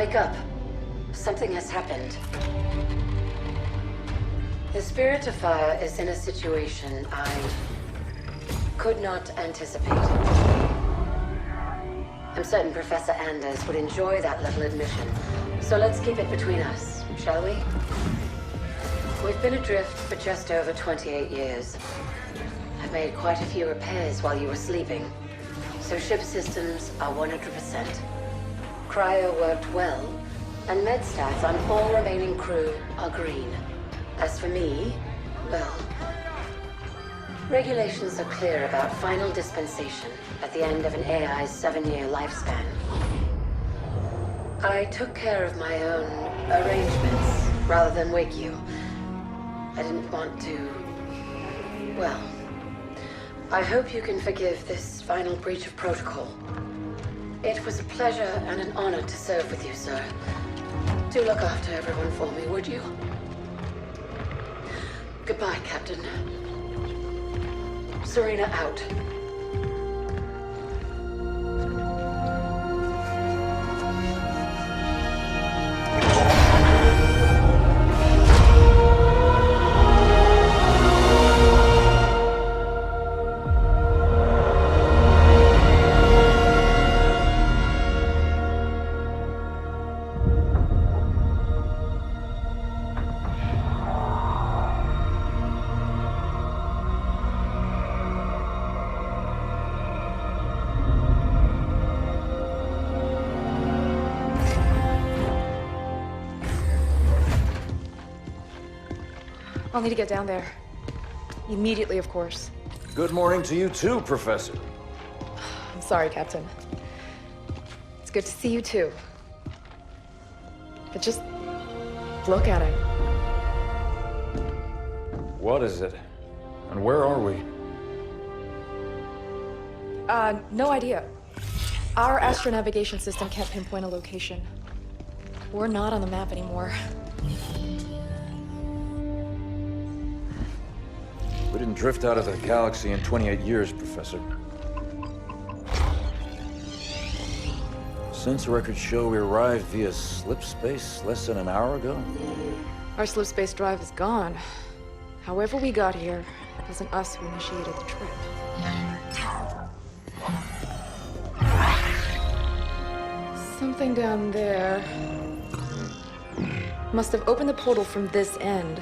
Wake up. Something has happened. The Spirit of Fire is in a situation I could not anticipate. I'm certain Professor Anders would enjoy that little admission. So let's keep it between us, shall we? We've been adrift for just over 28 years. I've made quite a few repairs while you were sleeping. So ship systems are 100%. Cryo worked well, and med stats on all remaining crew are green. As for me, well, regulations are clear about final dispensation at the end of an AI's 7-year lifespan. I took care of my own arrangements rather than wake you. I didn't want to... well, I hope you can forgive this final breach of protocol. It was a pleasure and an honor to serve with you, sir. Do look after everyone for me, would you? Goodbye, Captain. Serena out. I'll need to get down there. Immediately, of course. Good morning to you too, Professor. I'm sorry, Captain. It's good to see you too. But just look at it. What is it? And where are we? No idea. Our astronavigation system can't pinpoint a location. We're not on the map anymore. We didn't drift out of the galaxy in 28 years, Professor. Sensor records show we arrived via slip space less than an hour ago. Our slip space drive is gone. However we got here, it wasn't us who initiated the trip. Something down there must have opened the portal from this end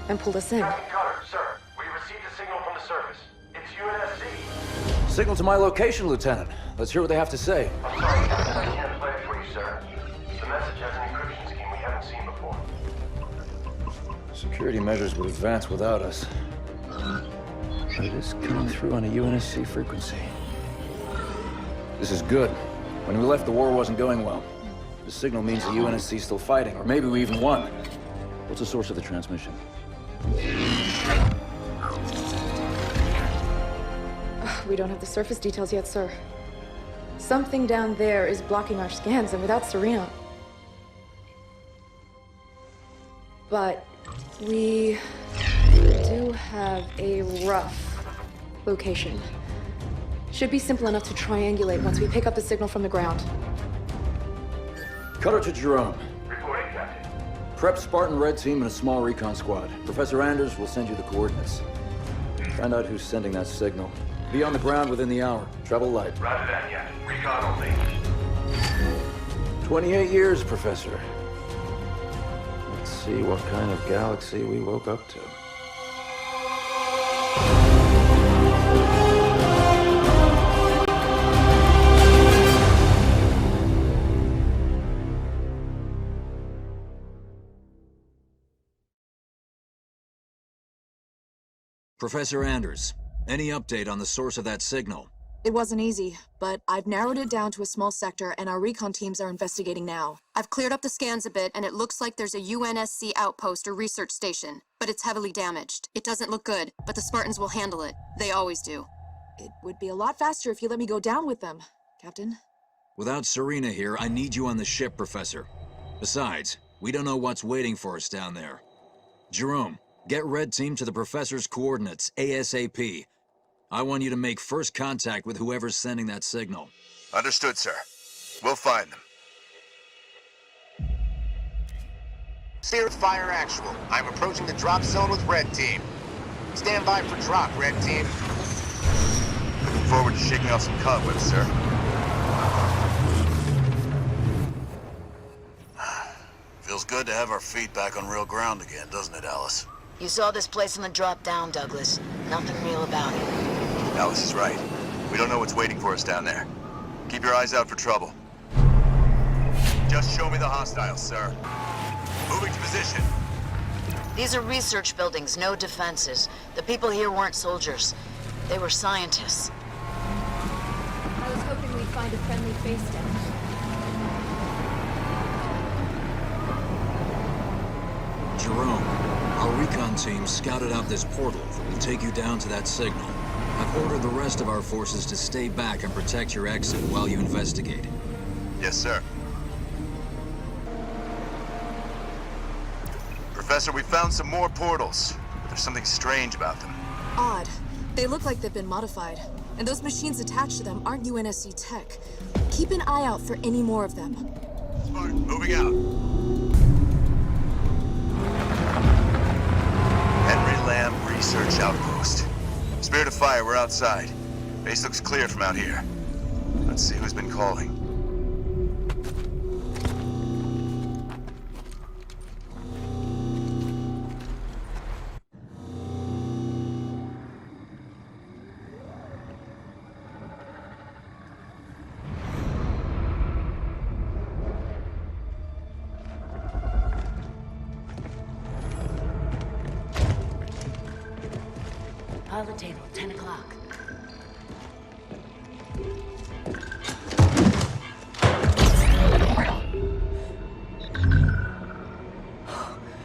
and pulled us in. Captain Cutter, sir. We received a signal from the surface. It's UNSC. Signal to my location, Lieutenant. Let's hear what they have to say. I'm sorry, Captain. I can't play it for you, sir. The message has an encryption scheme we haven't seen before. Security measures would advance without us. But it is coming through on a UNSC frequency. This is good. When we left, the war wasn't going well. The signal means the UNSC is still fighting, or maybe we even won. What's the source of the transmission? We don't have the surface details yet, sir. Something down there is blocking our scans, and without Serena... But we do have a rough location. Should be simple enough to triangulate once we pick up the signal from the ground. Cutter to Jerome. Reporting, Captain. Prep Spartan Red Team and a small recon squad. Professor Anders will send you the coordinates. Find out who's sending that signal. Be on the ground within the hour. Travel light. Roger that, Captain. Recon only. 28 years, Professor. Let's see what kind of galaxy we woke up to. Professor Anders, any update on the source of that signal? It wasn't easy, but I've narrowed it down to a small sector and our recon teams are investigating now. I've cleared up the scans a bit and it looks like there's a UNSC outpost or research station, but it's heavily damaged. It doesn't look good, but the Spartans will handle it. They always do. It would be a lot faster if you let me go down with them, Captain. Without Serena here, I need you on the ship, Professor. Besides, we don't know what's waiting for us down there. Jerome, get Red Team to the Professor's coordinates, ASAP. I want you to make first contact with whoever's sending that signal. Understood, sir. We'll find them. Spirit fire actual. I'm approaching the drop zone with Red Team. Stand by for drop, Red Team. Looking forward to shaking off some cobwebs, sir. Feels good to have our feet back on real ground again, doesn't it, Alice? You saw this place on the drop down, Douglas. Nothing real about it. Alice is right. We don't know what's waiting for us down there. Keep your eyes out for trouble. Just show me the hostiles, sir. Moving to position. These are research buildings, no defenses. The people here weren't soldiers. They were scientists. I was hoping we'd find a friendly face down here. Jerome, our recon team scouted out this portal that will take you down to that signal. I've ordered the rest of our forces to stay back and protect your exit while you investigate. Yes, sir. Professor, we found some more portals, but there's something strange about them. Odd. They look like they've been modified. And those machines attached to them aren't UNSC tech. Keep an eye out for any more of them. Spartan, moving out. Henry Lamb Research Outpost. Spirit of Fire, we're outside. Base looks clear from out here. Let's see who's been calling. Pilot table, 10 o'clock.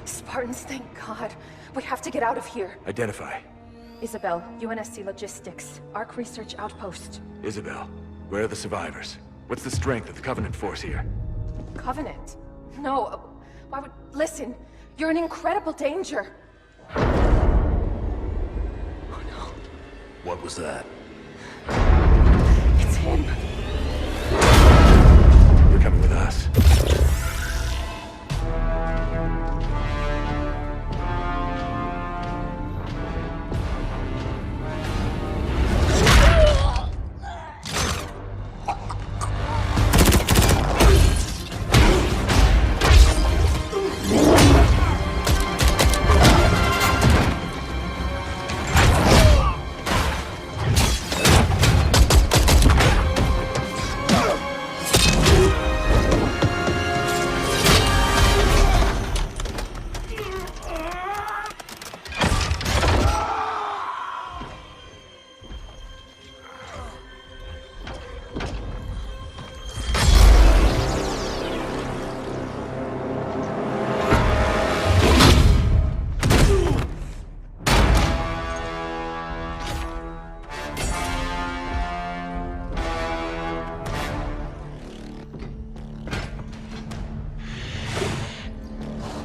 Spartans, thank God. We have to get out of here. Identify. Isabel, UNSC Logistics, Arc Research Outpost. Isabel, where are the survivors? What's the strength of the Covenant force here? Covenant? No, why would... Listen, you're in incredible danger. What was that? It's him. You're coming with us.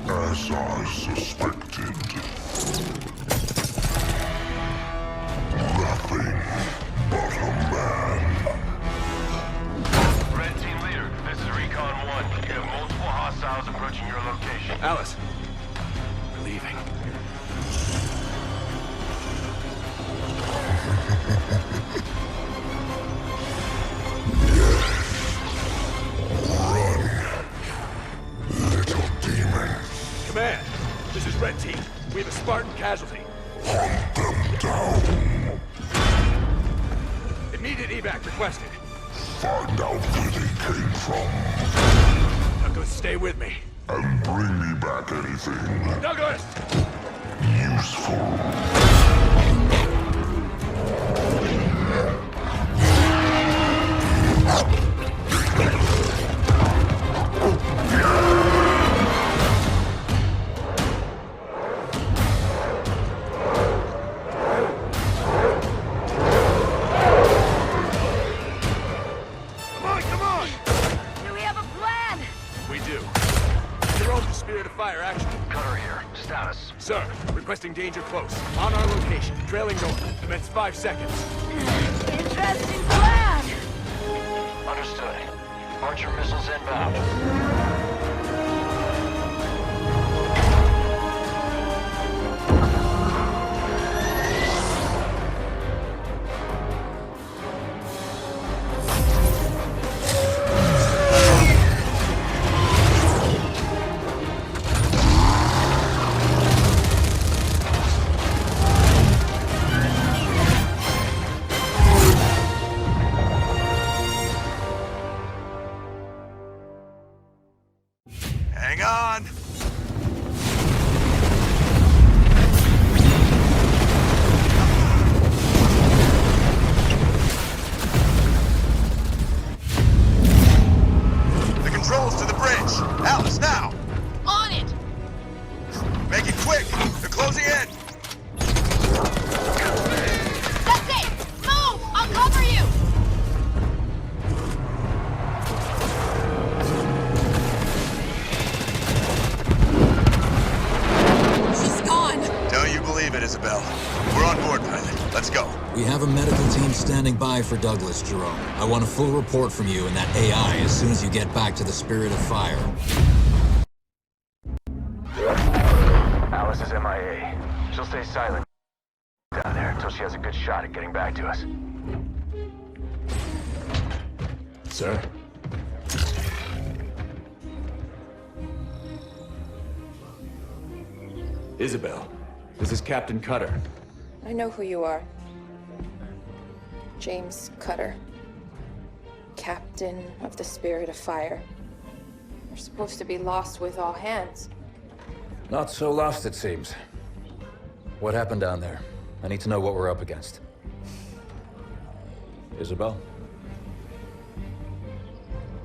As I suspected. Nothing but a man. Red Team Leader, this is Recon 1. You have multiple hostiles approaching your location. Alice, we're leaving. Command, this is Red Team. We have a Spartan casualty. Hunt them down. Immediate evac requested. Find out where they came from. Douglas, stay with me. And bring me back anything Douglas! useful. Come on! Do we have a plan? We do. Jerome, Spirit of Fire, action. Cutter here. Status. Sir, requesting danger close. On our location, trailing north. Commence 5 seconds. Interesting plan. Understood. Archer missiles inbound. Isabel. We're on board, pilot. Let's go. We have a medical team standing by for Douglas, Jerome. I want a full report from you and that AI as soon as you get back to the Spirit of Fire. Alice is MIA. She'll stay silent down there until she has a good shot at getting back to us. Sir? Isabel, this is Captain Cutter. I know who you are. James Cutter. Captain of the Spirit of Fire. You're supposed to be lost with all hands. Not so lost, it seems. What happened down there? I need to know what we're up against. Isabel?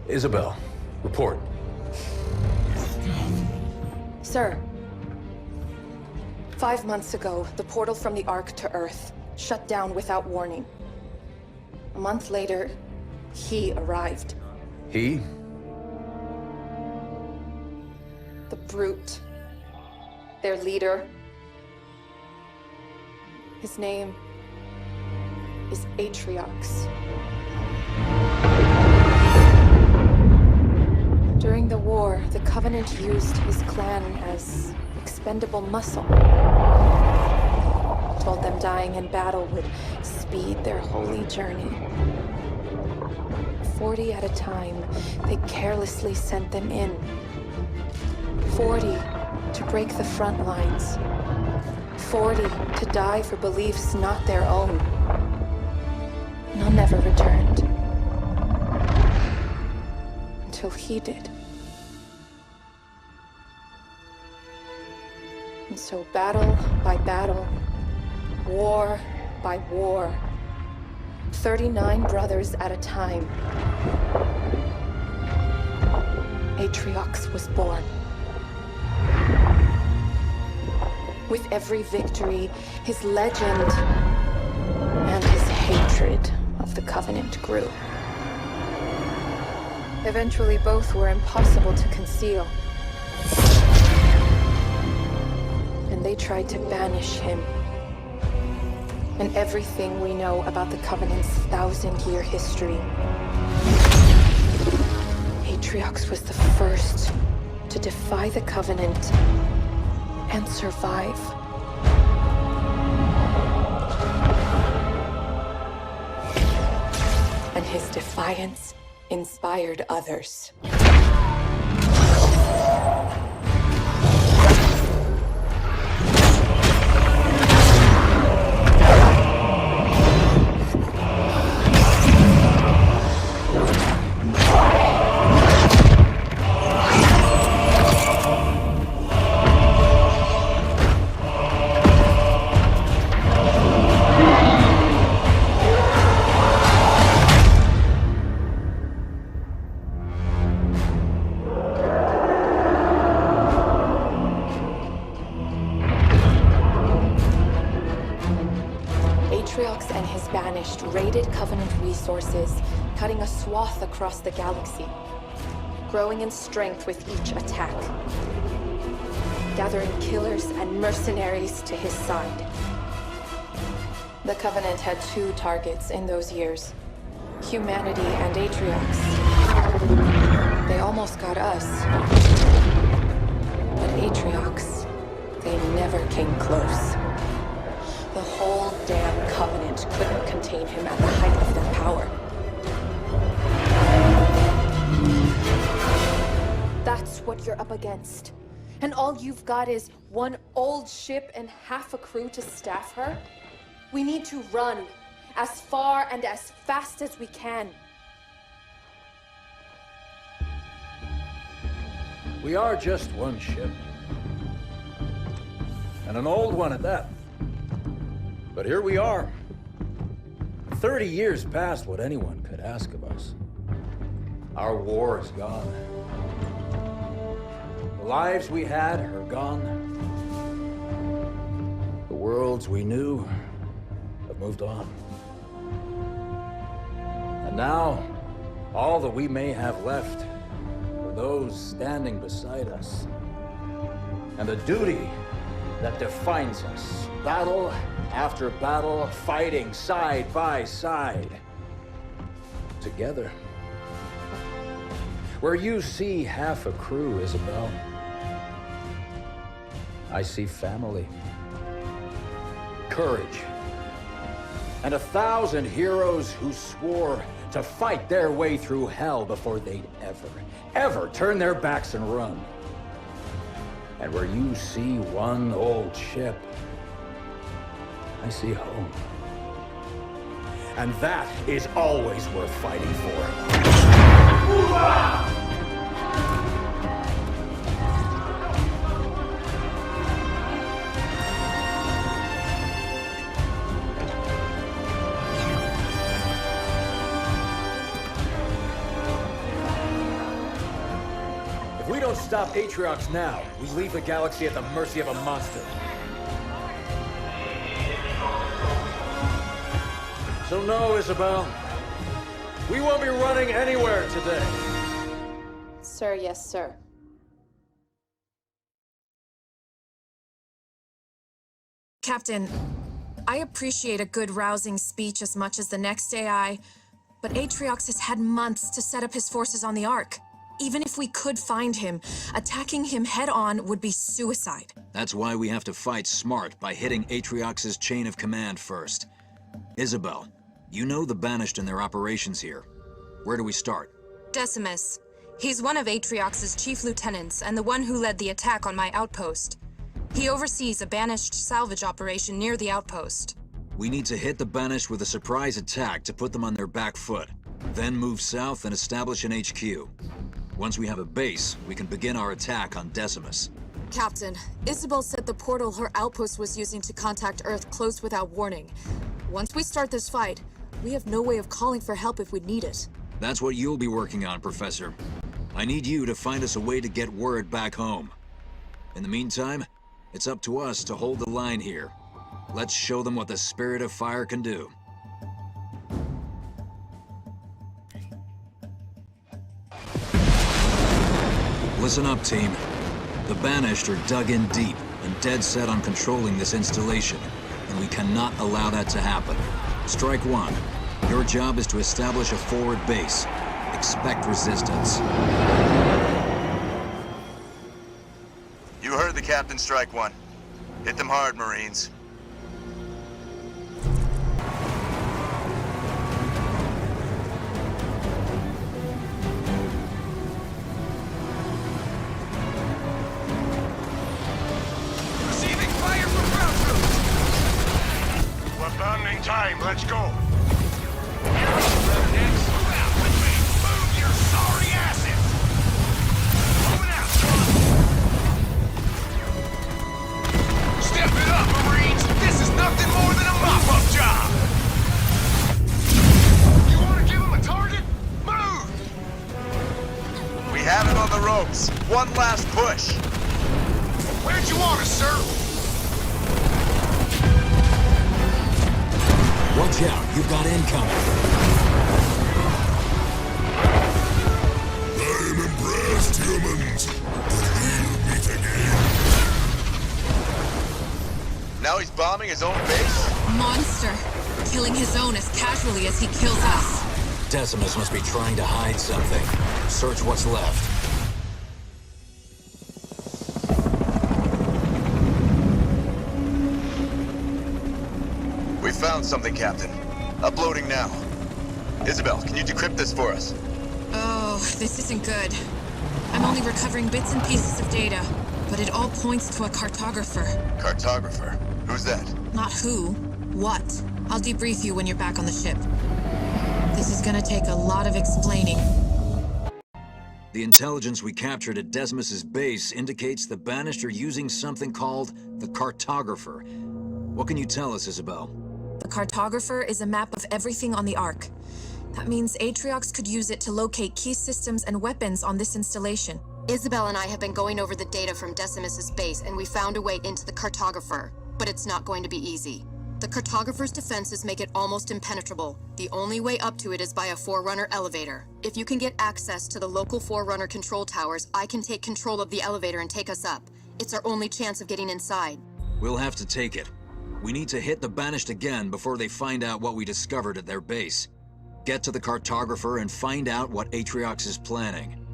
Isabel, report. Sir. 5 months ago, the portal from the Ark to Earth shut down without warning. A month later, he arrived. He? The Brute. Their leader. His name is Atriox. During the war, the Covenant used his clan as expendable muscle. Told them dying in battle would speed their holy journey. 40 at a time, they carelessly sent them in. 40 to break the front lines. 40 to die for beliefs not their own. None ever returned. Until he did. And so battle by battle, war by war, 39 brothers at a time, Atriox was born. With every victory, his legend and his hatred of the Covenant grew. Eventually, both were impossible to conceal. And they tried to banish him. And everything we know about the Covenant's 1,000-year history. Atriox was the first to defy the Covenant and survive. And his defiance inspired others. Atriox and his Banished raided Covenant resources, cutting a swath across the galaxy, growing in strength with each attack, gathering killers and mercenaries to his side. The Covenant had two targets in those years, humanity and Atriox. They almost got us, but Atriox, they never came close. The whole damn Covenant couldn't contain him at the height of their power. That's what you're up against. And all you've got is one old ship and half a crew to staff her? We need to run as far and as fast as we can. We are just one ship. And an old one at that. But here we are. 30 years past what anyone could ask of us. Our war is gone. The lives we had are gone. The worlds we knew have moved on. And now, all that we may have left are those standing beside us. And the duty that defines us. Battle after battle, fighting side by side. Together. Where you see half a crew, Isabel, I see family, courage, and 1,000 heroes who swore to fight their way through hell before they'd ever turn their backs and run. And where you see one old ship, I see home. And that is always worth fighting for. If we don't stop Atriox now, we leave the galaxy at the mercy of a monster. So no, Isabel. We won't be running anywhere today. Sir, yes, sir. Captain, I appreciate a good rousing speech as much as the next AI, but Atriox has had months to set up his forces on the Ark. Even if we could find him, attacking him head-on would be suicide. That's why we have to fight smart by hitting Atriox's chain of command first. Isabel, you know the Banished and their operations here. Where do we start? Decimus. He's one of Atriox's chief lieutenants and the one who led the attack on my outpost. He oversees a Banished salvage operation near the outpost. We need to hit the Banished with a surprise attack to put them on their back foot. Then move south and establish an HQ. Once we have a base, we can begin our attack on Decimus. Captain, Isabel said the portal her outpost was using to contact Earth closed without warning. Once we start this fight, we have no way of calling for help if we need it. That's what you'll be working on, Professor. I need you to find us a way to get word back home. In the meantime, it's up to us to hold the line here. Let's show them what the Spirit of Fire can do. Listen up, team. The Banished are dug in deep and dead set on controlling this installation, and we cannot allow that to happen. Strike one. Your job is to establish a forward base. Expect resistance. You heard the captain. Strike one. Hit them hard, Marines. Receiving fire from ground troops! We're burning time. Let's go. Nothing more than a mop-up job! You want to give him a target? Move! We have it on the ropes. One last push. Where'd you want us, sir? Watch out, you've got incoming. I'm impressed, humans. We'll meet again. Now he's bombing his own base? Monster. Killing his own as casually as he kills us. Decimus must be trying to hide something. Search what's left. We found something, Captain. Uploading now. Isabel, can you decrypt this for us? Oh, this isn't good. I'm only recovering bits and pieces of data, but it all points to a cartographer. Cartographer? Who's that? Not who, what. I'll debrief you when you're back on the ship. This is gonna take a lot of explaining. The intelligence we captured at Decimus's base indicates the Banished are using something called the Cartographer. What can you tell us, Isabel? The Cartographer is a map of everything on the Ark. That means Atriox could use it to locate key systems and weapons on this installation. Isabel and I have been going over the data from Decimus's base, and we found a way into the Cartographer. But it's not going to be easy. The Cartographer's defenses make it almost impenetrable. The only way up to it is by a Forerunner elevator. If you can get access to the local Forerunner control towers, I can take control of the elevator and take us up. It's our only chance of getting inside. We'll have to take it. We need to hit the Banished again before they find out what we discovered at their base. Get to the Cartographer and find out what Atriox is planning.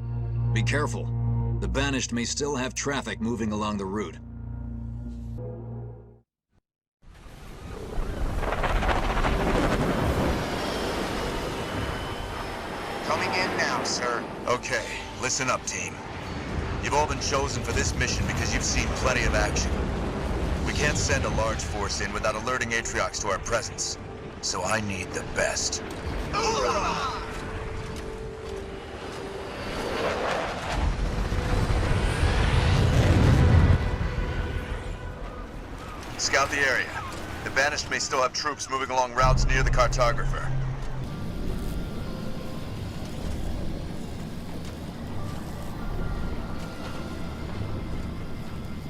Be careful. The Banished may still have traffic moving along the route. Coming in now, sir. Okay, listen up, team. You've all been chosen for this mission because you've seen plenty of action. We can't send a large force in without alerting Atriox to our presence. So I need the best. Hoorah! Scout the area. The Banished may still have troops moving along routes near the Cartographer.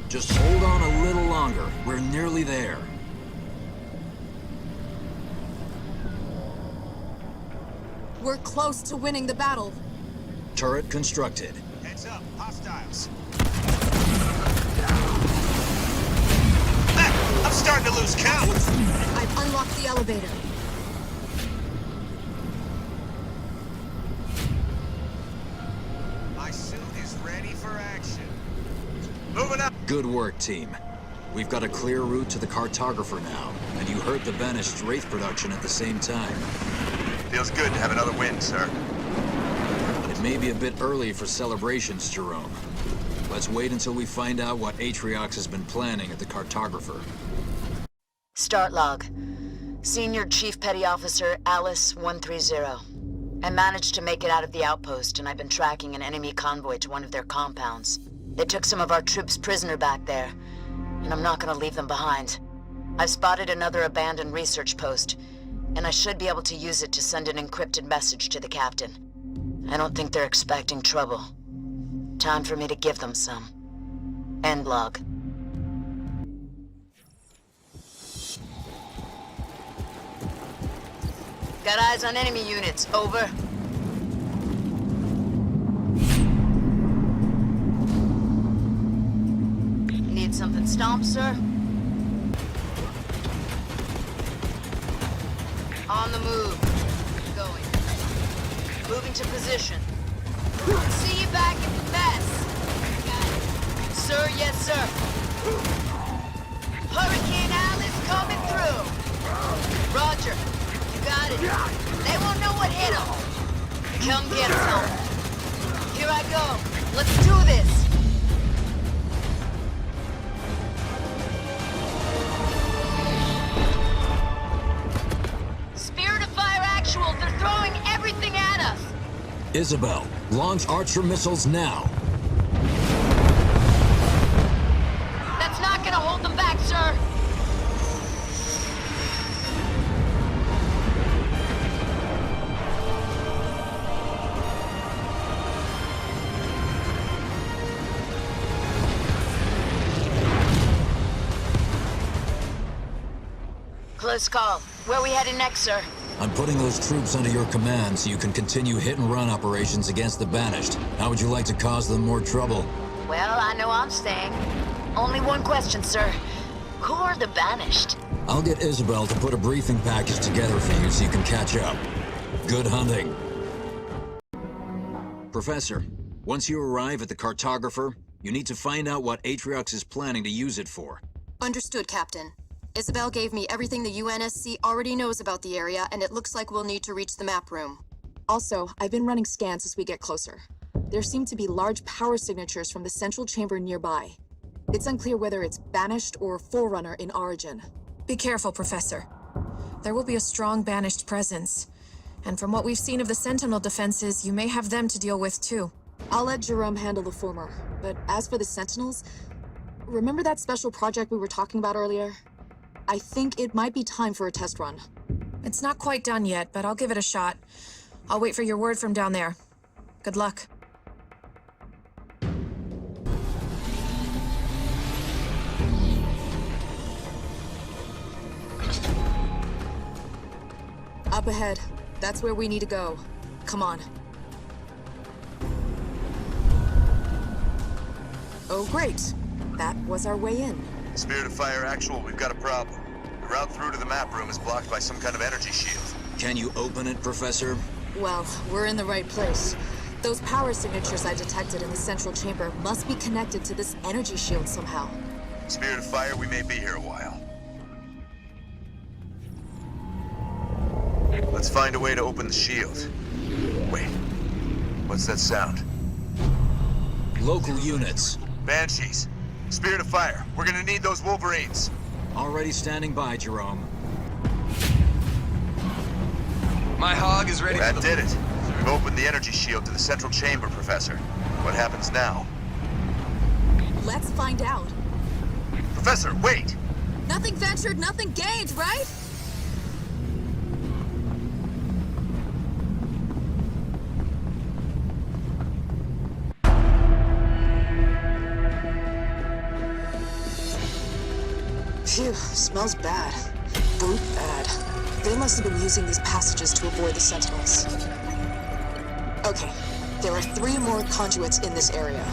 Just hold on a little longer. We're nearly there. We're close to winning the battle. Turret constructed. Heads up, hostiles. I'm starting to lose count. I've unlocked the elevator. My suit is ready for action. Moving up. Good work, team. We've got a clear route to the Cartographer now, and you hurt the Banished's Wraith production at the same time. Feels good to have another win, sir. It may be a bit early for celebrations, Jerome. Let's wait until we find out what Atriox has been planning at the Cartographer. Start log. Senior Chief Petty Officer Alice 130. I managed to make it out of the outpost, and I've been tracking an enemy convoy to one of their compounds. They took some of our troops prisoner back there, and I'm not gonna leave them behind. I've spotted another abandoned research post, and I should be able to use it to send an encrypted message to the captain. I don't think they're expecting trouble. Time for me to give them some. End log. Got eyes on enemy units, over. Need something stomped, sir? On the move. Going. Moving to position. See you back in the mess. Got it. Sir, yes, sir. Hurricane Alice coming through. Roger. You got it. They won't know what hit them. Come get some. Here I go. Let's do this. Spirit of Fire Actual, they're throwing everything at us. Isabel, launch Archer missiles now. That's not gonna hold them back, sir. Close call. Where we headed next, sir? I'm putting those troops under your command so you can continue hit-and-run operations against the Banished. How would you like to cause them more trouble? Well, I know I'm staying. Only one question, sir. Who are the Banished? I'll get Isabel to put a briefing package together for you so you can catch up. Good hunting. Professor, once you arrive at the Cartographer, you need to find out what Atriox is planning to use it for. Understood, Captain. Isabel gave me everything the UNSC already knows about the area, and it looks like we'll need to reach the map room. Also, I've been running scans as we get closer. There seem to be large power signatures from the central chamber nearby. It's unclear whether it's Banished or Forerunner in origin. Be careful, Professor. There will be a strong Banished presence. And from what we've seen of the Sentinel defenses, you may have them to deal with too. I'll let Jerome handle the former, but as for the Sentinels, remember that special project we were talking about earlier? I think it might be time for a test run. It's not quite done yet, but I'll give it a shot. I'll wait for your word from down there. Good luck. Up ahead. That's where we need to go. Come on. Oh, great. That was our way in. Spirit of Fire Actual, we've got a problem. The route through to the map room is blocked by some kind of energy shield. Can you open it, Professor? Well, we're in the right place. Those power signatures I detected in the central chamber must be connected to this energy shield somehow. Spirit of Fire, we may be here a while. Let's find a way to open the shield. Wait, what's that sound? Local units. Banshees. Spirit of Fire, we're gonna need those Wolverines. Already standing by, Jerome. My hog is ready. That did it. We've opened the energy shield to the central chamber, Professor. What happens now? Let's find out. Professor, wait! Nothing ventured, nothing gained, right? Phew, smells bad. Brute bad. They must have been using these passages to avoid the Sentinels. Okay, there are 3 more conduits in this area.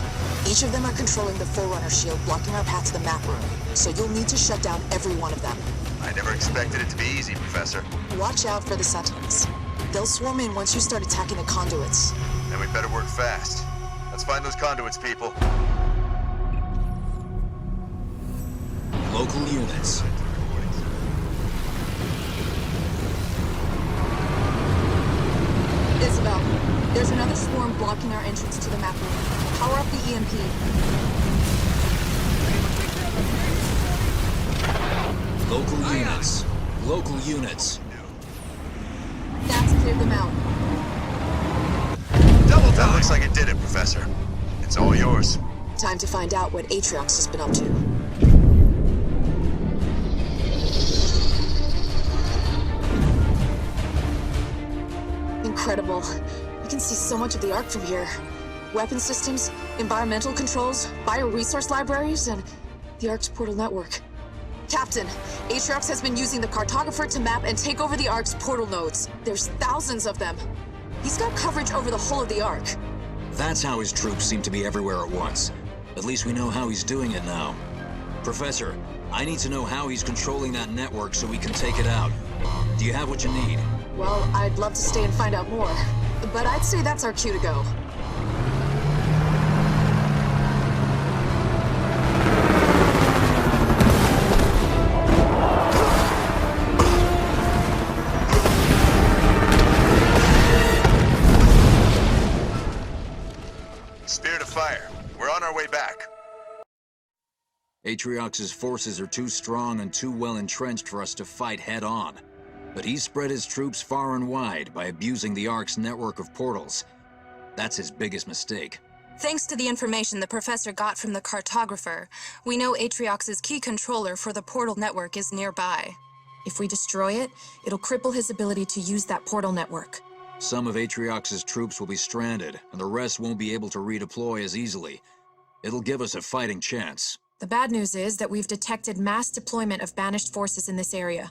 Each of them are controlling the Forerunner shield, blocking our path to the map room. So you'll need to shut down every one of them. I never expected it to be easy, Professor. Watch out for the Sentinels. They'll swarm in once you start attacking the conduits. Then we better work fast. Let's find those conduits, people. Local units. Isabel, there's another swarm blocking our entrance to the map room. Power up the EMP. Local units. Local units. That's cleared them out. Double time! Looks like it did it, Professor. It's all yours. Time to find out what Atriox has been up to. Incredible. You can see so much of the Ark from here. Weapon systems, environmental controls, bioresource libraries, and the Ark's portal network. Captain, Atriox has been using the Cartographer to map and take over the Ark's portal nodes. There's thousands of them. He's got coverage over the whole of the Ark. That's how his troops seem to be everywhere at once. At least we know how he's doing it now. Professor, I need to know how he's controlling that network so we can take it out. Do you have what you need? Well, I'd love to stay and find out more, but I'd say that's our cue to go. Spirit of Fire, we're on our way back. Atriox's forces are too strong and too well entrenched for us to fight head-on. But he's spread his troops far and wide by abusing the Ark's network of portals. That's his biggest mistake. Thanks to the information the Professor got from the Cartographer, we know Atriox's key controller for the portal network is nearby. If we destroy it, it'll cripple his ability to use that portal network. Some of Atriox's troops will be stranded, and the rest won't be able to redeploy as easily. It'll give us a fighting chance. The bad news is that we've detected mass deployment of banished forces in this area,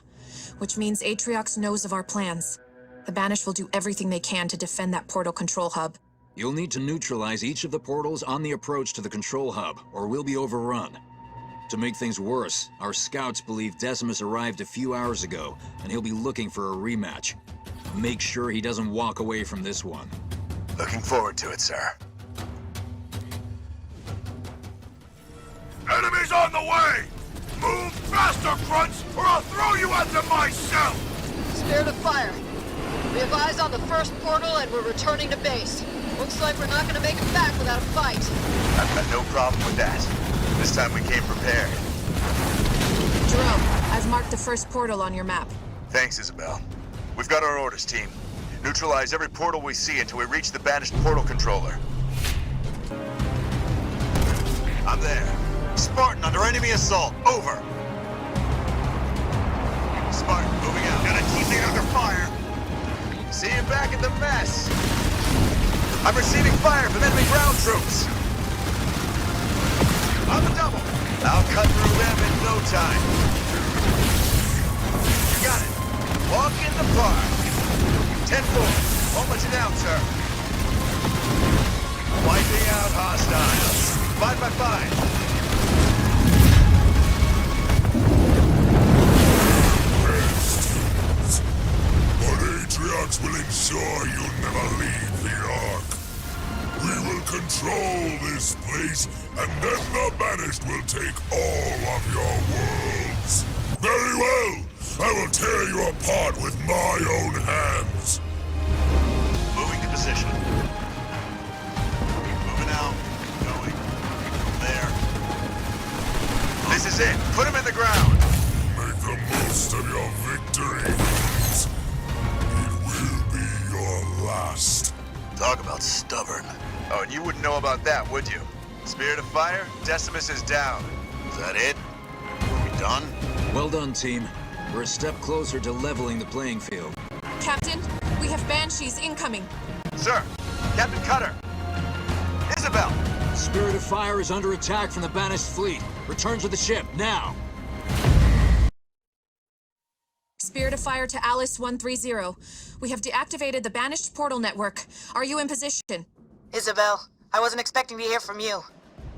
which means Atriox knows of our plans. The Banished will do everything they can to defend that portal control hub. You'll need to neutralize each of the portals on the approach to the control hub, or we'll be overrun. To make things worse, our scouts believe Decimus arrived a few hours ago, and he'll be looking for a rematch. Make sure he doesn't walk away from this one. Looking forward to it, sir. Enemies on the way! Move faster, Grunts, or I'll throw you into myself! Spirit of Fire. We have eyes on the first portal and we're returning to base. Looks like we're not gonna make it back without a fight. I've got no problem with that. This time we came prepared. Jerome, I've marked the first portal on your map. Thanks, Isabel. We've got our orders, team. Neutralize every portal we see until we reach the Banished portal controller. I'm there. Spartan under enemy assault. Over. Spartan moving out. Gotta keep it under fire. See you back at the mess. I'm receiving fire from enemy ground troops. On the double. I'll cut through them in no time. You got it. Walk in the park. 10-4. Won't let you down, sir. Wiping out hostiles. 5x5. base, and then the Banished will take all of your worlds. Very well. I will tear you apart with my own hands. Moving to position. Moving out. Going. There. This is it. Put him in the ground. Make the most of your victories. It will be your last. Talk about stubborn. Oh, and you wouldn't know about that, would you? Spirit of Fire, Decimus is down. Is that it? Are we done? Well done, team. We're a step closer to leveling the playing field. Captain, we have Banshees incoming. Sir, Captain Cutter. Isabel. Spirit of Fire is under attack from the Banished fleet. Return to the ship, now! Spirit of Fire to Alice 130. We have deactivated the Banished portal network. Are you in position? Isabel, I wasn't expecting to hear from you.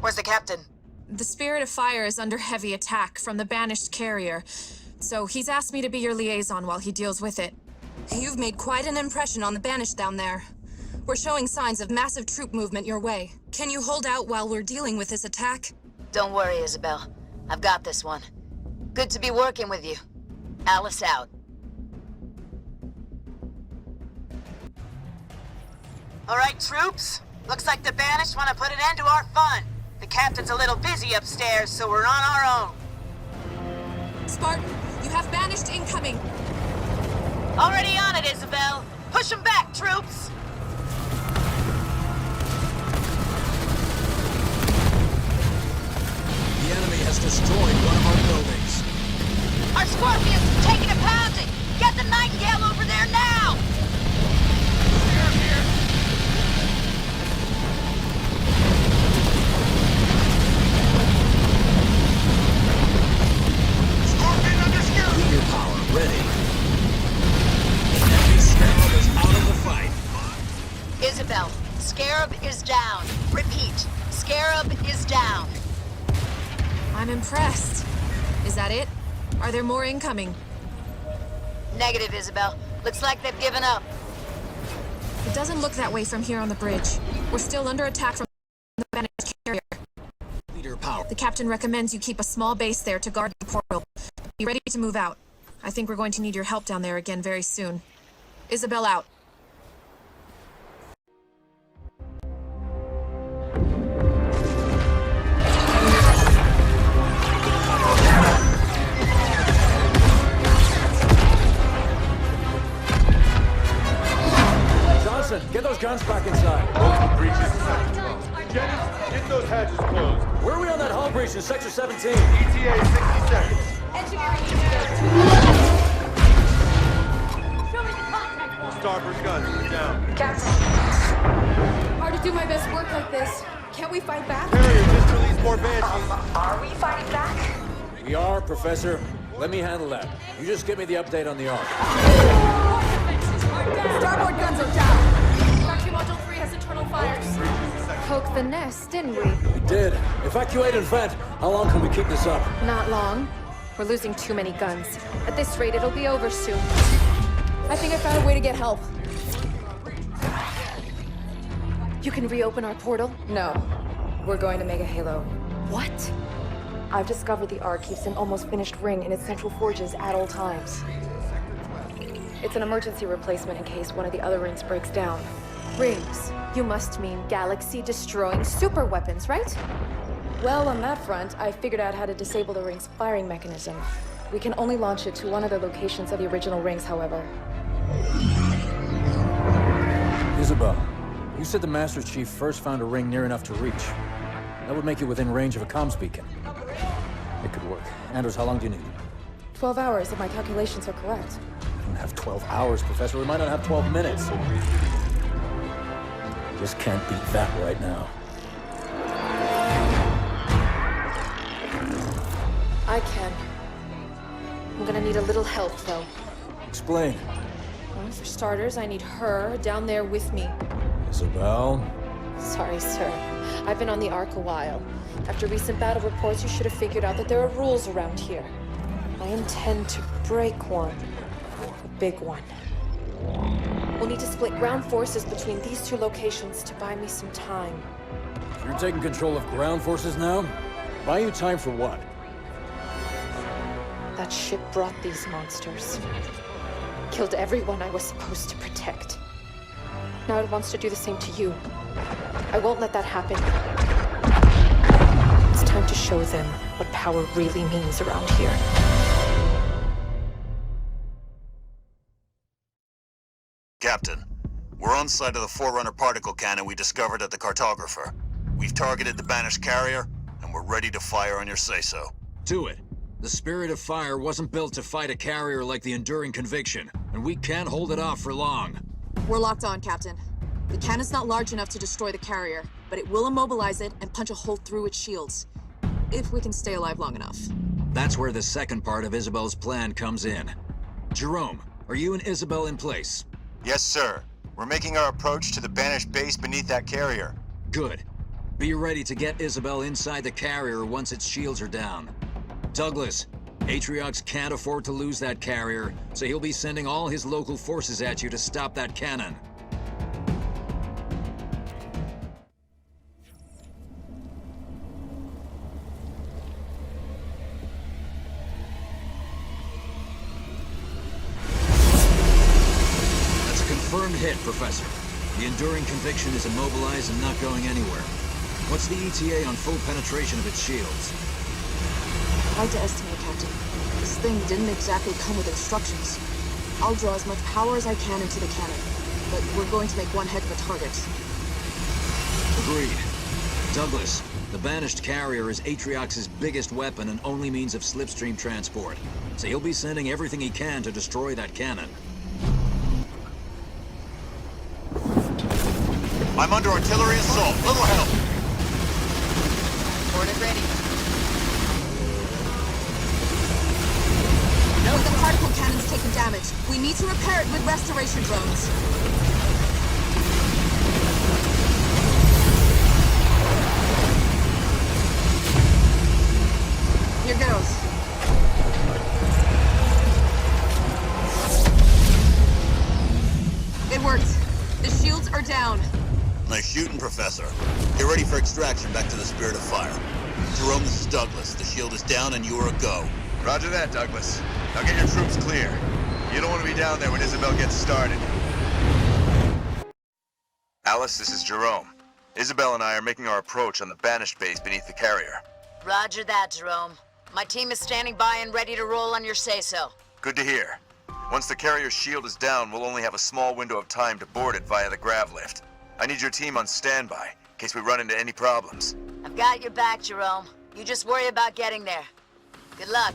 Where's the captain? The Spirit of Fire is under heavy attack from the Banished carrier, so he's asked me to be your liaison while he deals with it. You've made quite an impression on the Banished down there. We're showing signs of massive troop movement your way. Can you hold out while we're dealing with this attack? Don't worry, Isabel. I've got this one. Good to be working with you. Alice out. All right, troops. Looks like the Banished want to put an end to our fun. The captain's a little busy upstairs, so we're on our own. Spartan, you have Banished incoming. Already on it, Isabel. Push them back, troops. The enemy has destroyed one of our buildings. Our Scorpions are taking a pounding! Get the Nightingale over there now! Scorpion under security! Meteor power ready. Enemy Scarab is out of the fight. Isabel, Scarab is down. Repeat, Scarab is down. I'm impressed. Is that it? Are there more incoming? Negative, Isabel. Looks like they've given up. It doesn't look that way from here on the bridge. We're still under attack from the Banished carrier. Meteor power. The captain recommends you keep a small base there to guard the portal. Be ready to move out. I think we're going to need your help down there again very soon. Isabel out. Get those guns back inside. Multiple breaches in Sector 12. Jennings, get those hatches closed. Where are we on that hull breach in Sector 17? ETA 60 seconds. Engineering Show me the contact. Starboard guns, down. Captain. Hard to do my best work like this. Can't we fight back? Carrier, just release more Banshees. Are we fighting back? We are, Professor. Let me handle that. You just give me the update on the Ark. Starboard guns are down. Factory Module 3 has internal fires. Poked the nest, didn't we? We did. Evacuate and vent. How long can we keep this up? Not long. We're losing too many guns. At this rate, it'll be over soon. I think I found a way to get help. You can reopen our portal? No. We're going to Mega Halo. What? I've discovered the Ark keeps an almost finished ring in its central forges at all times. It's an emergency replacement in case one of the other rings breaks down. Rings? You must mean galaxy-destroying super weapons, right? Well, on that front, I figured out how to disable the ring's firing mechanism. We can only launch it to one of the locations of the original rings, however. Isabel, you said the Master Chief first found a ring near enough to reach. That would make it within range of a comms beacon. It could work. Anders, how long do you need? 12 hours, if my calculations are correct. We don't have 12 hours, Professor. We might not have 12 minutes. Just can't beat that right now. I can. I'm gonna need a little help, though. Explain. Well, for starters, I need her down there with me. Isabel? Sorry, sir. I've been on the Ark a while. After recent battle reports, you should have figured out that there are rules around here. I intend to break one. A big one. We'll need to split ground forces between these two locations to buy me some time. You're taking control of ground forces now? Buy you time for what? That ship brought these monsters. Killed everyone I was supposed to protect. Now it wants to do the same to you. I won't let that happen. It's time to show them what power really means around here. Captain, we're on site of the Forerunner particle cannon we discovered at the Cartographer. We've targeted the banished carrier, and we're ready to fire on your say-so. Do it. The Spirit of Fire wasn't built to fight a carrier like the Enduring Conviction, and we can't hold it off for long. We're locked on, Captain. The cannon's not large enough to destroy the carrier, but it will immobilize it and punch a hole through its shields. If we can stay alive long enough. That's where the second part of Isabel's plan comes in. Jerome, are you and Isabel in place? Yes, sir. We're making our approach to the banished base beneath that carrier. Good. Be ready to get Isabel inside the carrier once its shields are down. Douglas, Atriox can't afford to lose that carrier, so he'll be sending all his local forces at you to stop that cannon. That's a confirmed hit, Professor. The Enduring Conviction is immobilized and not going anywhere. What's the ETA on full penetration of its shields? Hard to estimate, Captain. This thing didn't exactly come with instructions. I'll draw as much power as I can into the cannon, but we're going to make one heck of a target. Agreed. Douglas, the banished carrier is Atriox's biggest weapon and only means of slipstream transport, so he'll be sending everything he can to destroy that cannon. I'm under artillery assault. Little help. Order ready. No, the particle cannon's taken damage. We need to repair it with restoration drones. Here goes. It worked. The shields are down. Nice shooting, Professor. Get ready for extraction back to the Spirit of Fire. Jerome, this is Douglas. The shield is down and you are a go. Roger that, Douglas. Now get your troops clear. You don't want to be down there when Isabel gets started. Alice, this is Jerome. Isabel and I are making our approach on the banished base beneath the carrier. Roger that, Jerome. My team is standing by and ready to roll on your say-so. Good to hear. Once the carrier's shield is down, we'll only have a small window of time to board it via the grav lift. I need your team on standby, in case we run into any problems. I've got your back, Jerome. You just worry about getting there. Good luck.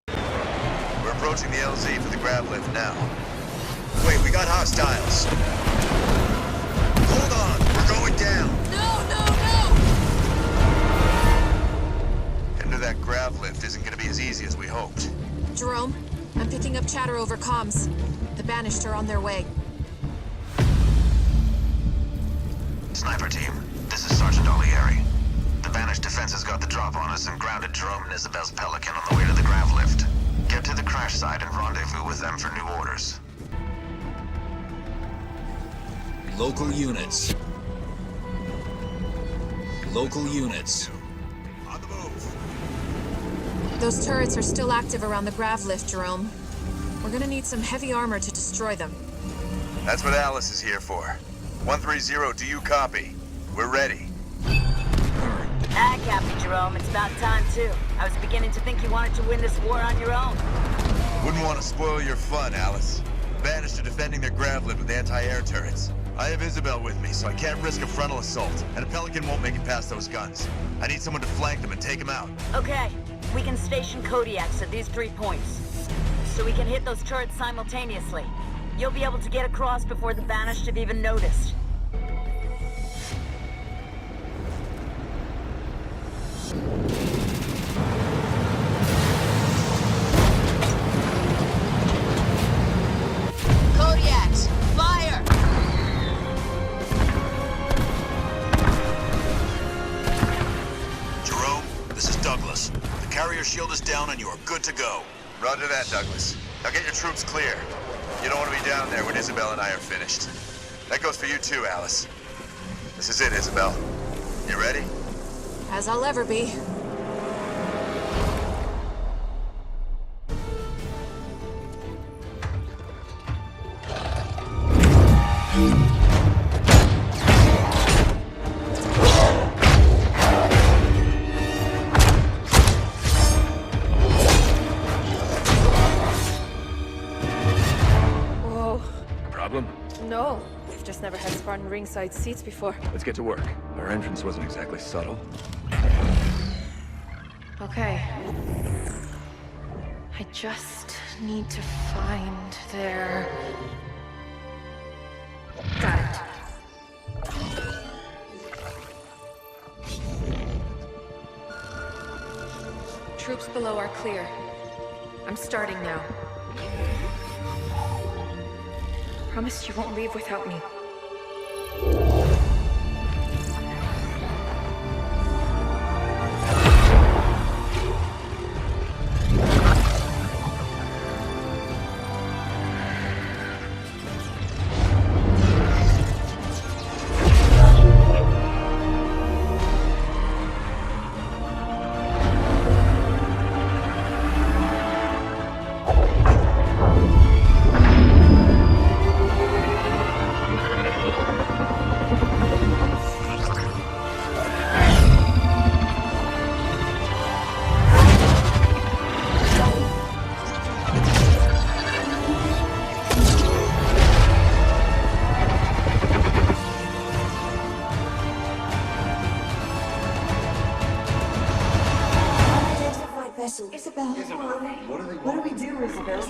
We're approaching the LZ for the grav lift now. Wait, we got hostiles. Hold on, we're going down. No! Getting to that grav lift isn't gonna be as easy as we hoped. Jerome, I'm picking up chatter over comms. The banished are on their way. Sniper team, this is Sergeant Olieri. The banished defenses got the drop on us and grounded Jerome and Isabel's Pelican on the way to the grav lift. Get to the crash site and rendezvous with them for new orders. Local units. Local units. On the move. Those turrets are still active around the grav lift, Jerome. We're gonna need some heavy armor to destroy them. That's what Alice is here for. 130, do you copy? We're ready. Ah, Captain Jerome, it's about time, too. I was beginning to think you wanted to win this war on your own. Wouldn't want to spoil your fun, Alice. Banished are defending their grav lift with anti-air turrets. I have Isabel with me, so I can't risk a frontal assault, and a Pelican won't make it past those guns. I need someone to flank them and take them out. Okay, we can station Kodiaks at these 3 points, so we can hit those turrets simultaneously. You'll be able to get across before the banished have even noticed. Kodiaks, fire! Jerome, this is Douglas. The carrier shield is down and you are good to go. Roger that, Douglas. Now get your troops clear. You don't want to be down there when Isabel and I are finished. That goes for you too, Alice. This is it, Isabel. You ready? As I'll ever be. Whoa. Problem? No. We've just never had Spartan ringside seats before. Let's get to work. Our entrance wasn't exactly subtle. Okay. I just need to find their... Got it. Troops below are clear. I'm starting now. Promise you won't leave without me. Isabel, what do we do, Isabel?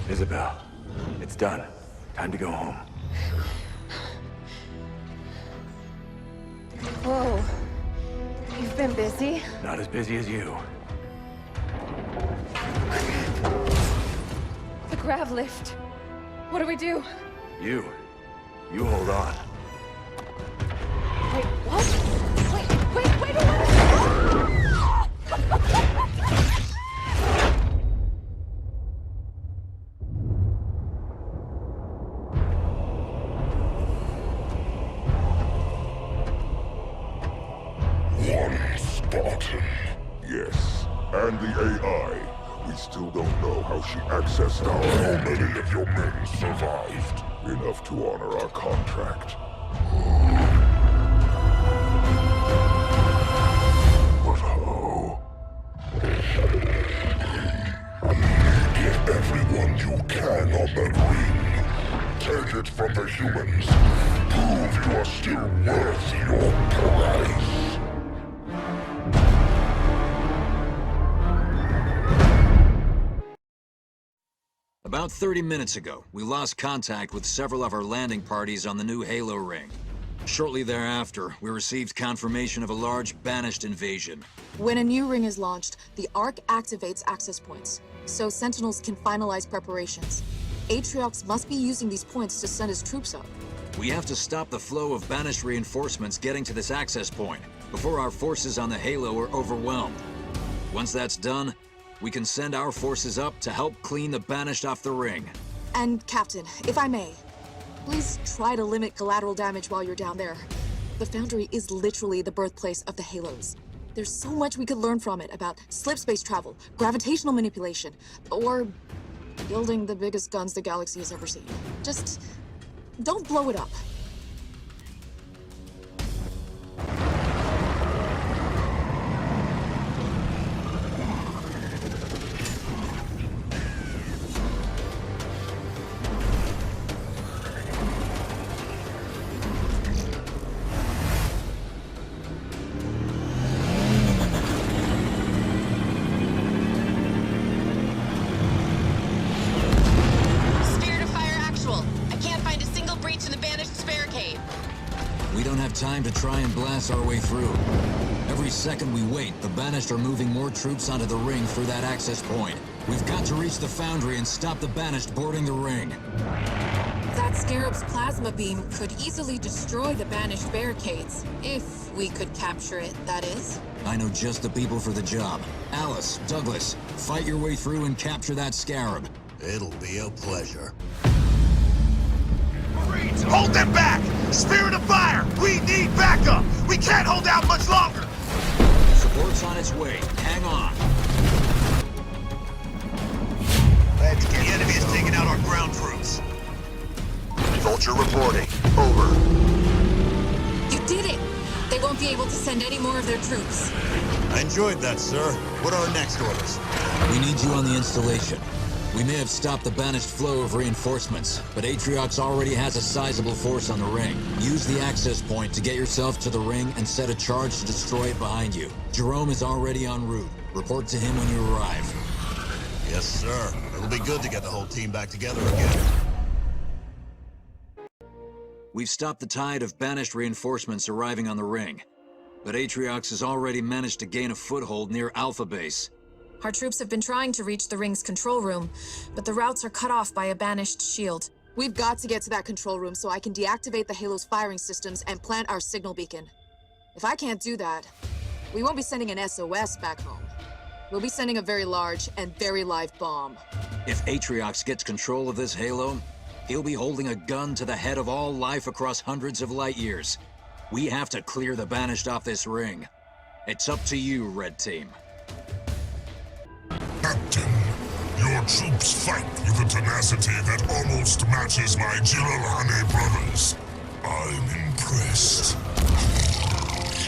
Isabel, it's done. Time to go home. Whoa. You've been busy? Not as busy as you. The grav lift. What do we do? You hold on. Wait, what? Wait a minute! One Spartan. Yes, and the AI. We still don't know how she accessed our... How many of your men survived? Enough to honor our contract. But how? Get everyone you can on that ring. Take it from the humans. Prove you are still worth your price. About 30 minutes ago, we lost contact with several of our landing parties on the new Halo ring. Shortly thereafter, we received confirmation of a large Banished invasion. When a new ring is launched, the Ark activates access points, so Sentinels can finalize preparations. Atriox must be using these points to send his troops up. We have to stop the flow of Banished reinforcements getting to this access point before our forces on the Halo are overwhelmed. Once that's done, we can send our forces up to help clean the Banished off the ring. And Captain, if I may, please try to limit collateral damage while you're down there. The Foundry is literally the birthplace of the Halos. There's so much we could learn from it about slip space travel, gravitational manipulation, or building the biggest guns the galaxy has ever seen. Just don't blow it up. Time to try and blast our way through. Every second we wait, the Banished are moving more troops onto the ring through that access point. We've got to reach the Foundry and stop the Banished boarding the ring. That Scarab's plasma beam could easily destroy the Banished barricades. If we could capture it, that is. I know just the people for the job. Alice, Douglas, fight your way through and capture that Scarab. It'll be a pleasure. Marines, hold them back! Spirit of fire! We need backup! We can't hold out much longer! Support's on its way. Hang on. Let's get the enemy is taking out our ground troops. Vulture reporting. Over. You did it! They won't be able to send any more of their troops. I enjoyed that, sir. What are our next orders? We need you on the installation. We may have stopped the Banished flow of reinforcements, but Atriox already has a sizable force on the ring. Use the access point to get yourself to the ring and set a charge to destroy it behind you. Jerome is already en route. Report to him when you arrive. Yes, sir. It'll be good to get the whole team back together again. We've stopped the tide of Banished reinforcements arriving on the ring, but Atriox has already managed to gain a foothold near Alpha Base. Our troops have been trying to reach the ring's control room, but the routes are cut off by a Banished shield. We've got to get to that control room so I can deactivate the Halo's firing systems and plant our signal beacon. If I can't do that, we won't be sending an SOS back home. We'll be sending a very large and very live bomb. If Atriox gets control of this Halo, he'll be holding a gun to the head of all life across hundreds of light years. We have to clear the Banished off this ring. It's up to you, Red Team. Captain, your troops fight with a tenacity that almost matches my Jiralhane brothers. I'm impressed.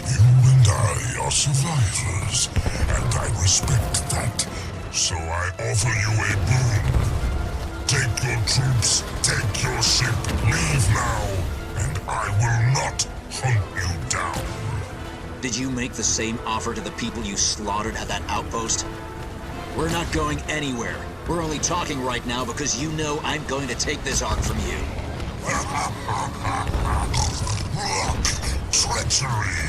You and I are survivors, and I respect that. So I offer you a boon. Take your troops, take your ship, leave now, and I will not hunt you down. Did you make the same offer to the people you slaughtered at that outpost? We're not going anywhere. We're only talking right now because you know I'm going to take this Ark from you. Treachery.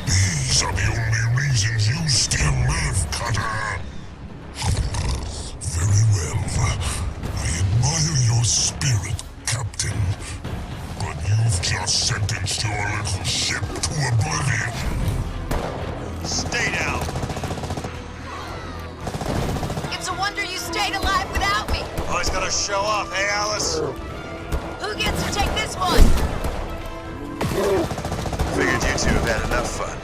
These are the only reasons you still live, Cutter. Very well. I admire your spirit, Captain. But you've just sentenced your little ship to oblivion. Stay down! It's a wonder you stayed alive without me! Always gotta show off, hey, Alice? Who gets to take this one? Figured you two have had enough fun.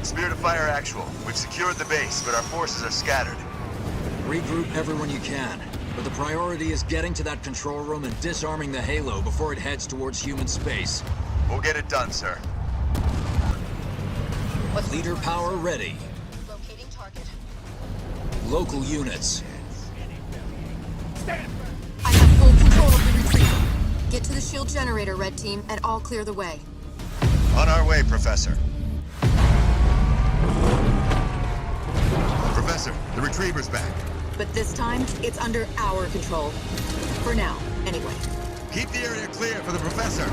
Spirit of Fire actual. We've secured the base, but our forces are scattered. Regroup everyone you can. But the priority is getting to that control room and disarming the Halo before it heads towards human space. We'll get it done, sir. Leader power ready. Locating target. Local units. I have full control of the retreat. Get to the shield generator, Red Team, and I'll clear the way. On our way, Professor. Professor, the retriever's back. But this time, it's under our control. For now, anyway. Keep the area clear for the Professor.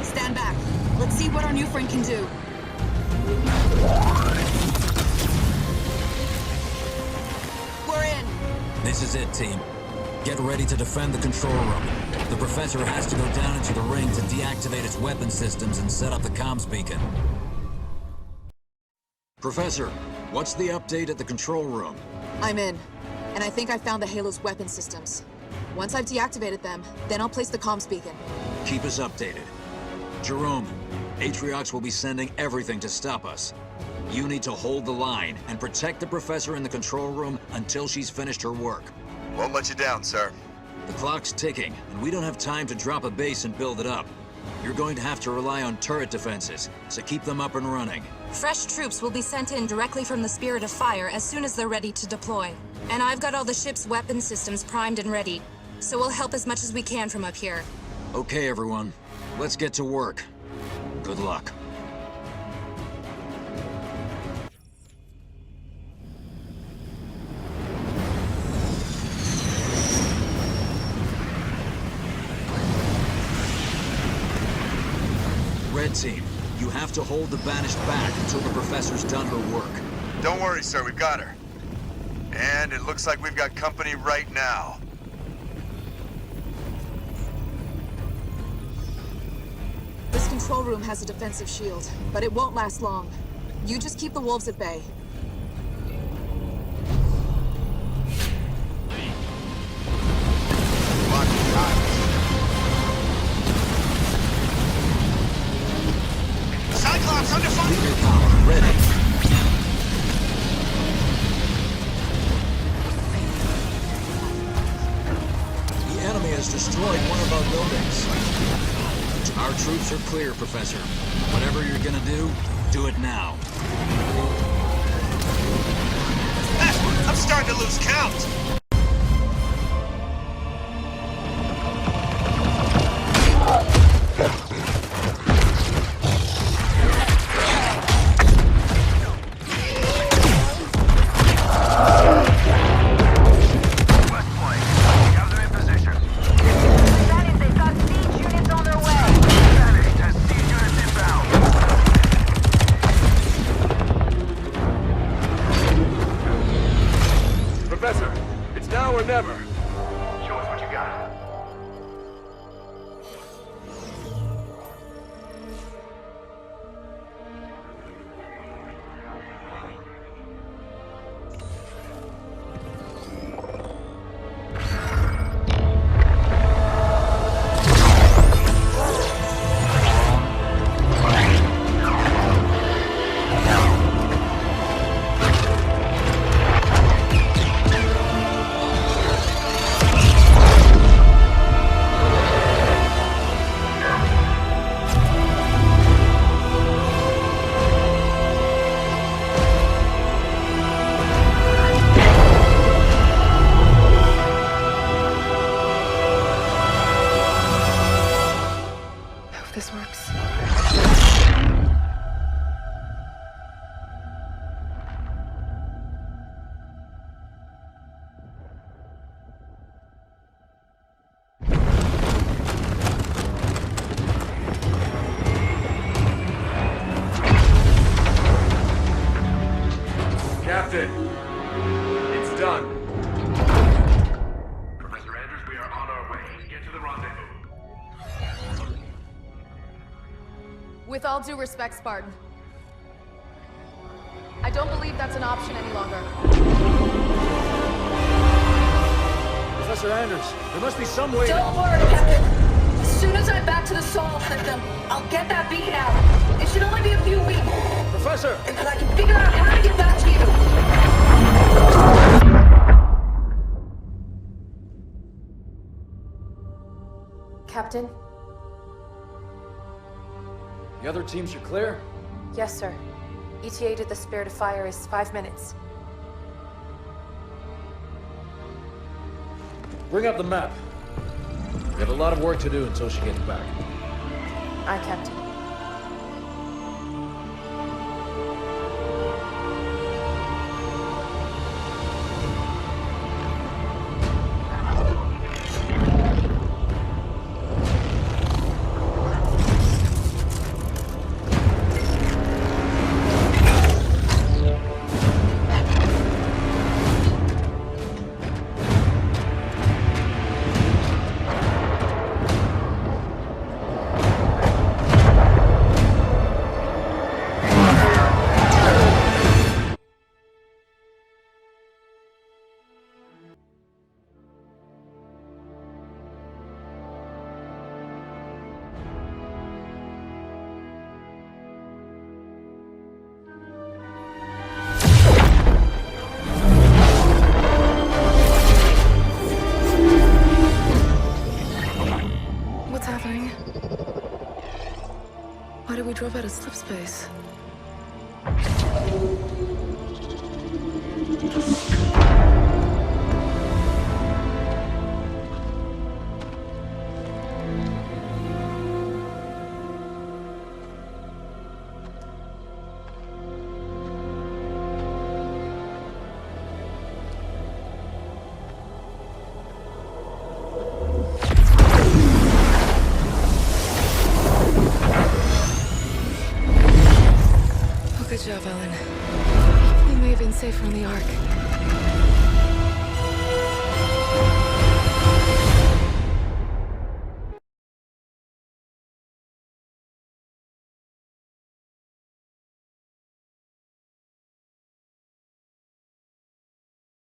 Stand back. Let's see what our new friend can do. We're in. This is it, team. Get ready to defend the control room. The Professor has to go down into the ring to deactivate its weapon systems and set up the comms beacon. Professor, what's the update at the control room? I'm in. And I think I found the Halo's weapon systems. Once I've deactivated them, then I'll place the comms beacon. Keep us updated. Jerome, Atriox will be sending everything to stop us. You need to hold the line and protect the Professor in the control room until she's finished her work. Won't let you down, sir. The clock's ticking, and we don't have time to drop a base and build it up. You're going to have to rely on turret defenses, so keep them up and running. Fresh troops will be sent in directly from the Spirit of Fire as soon as they're ready to deploy. And I've got all the ship's weapon systems primed and ready, so we'll help as much as we can from up here. Okay, everyone. Let's get to work. Good luck. Red Team, you have to hold the Banished back until the Professor's done her work. Don't worry, sir, we've got her. And it looks like we've got company right now. This control room has a defensive shield, but it won't last long. You just keep the wolves at bay. Cyclops under fire! Leader power ready. The enemy has destroyed one of our buildings. Our troops are clear, Professor. Whatever you're gonna do it now. I'm starting to lose count! This works. With all due respect, Spartan, I don't believe that's an option any longer. Professor Anders, there must be some way Don't worry, Captain. As soon as I'm back to the Sol system, I'll get that beacon out. It should only be a few weeks. Professor! And then I can figure out how to get back to you. Captain? The other teams are clear? Yes, sir. ETA to the Spirit of Fire is 5 minutes. Bring up the map. We have a lot of work to do until she gets back. Aye, Captain. What's happening? Why did we drop out of slip space? Good job, Ellen. We may have been safer on the Ark.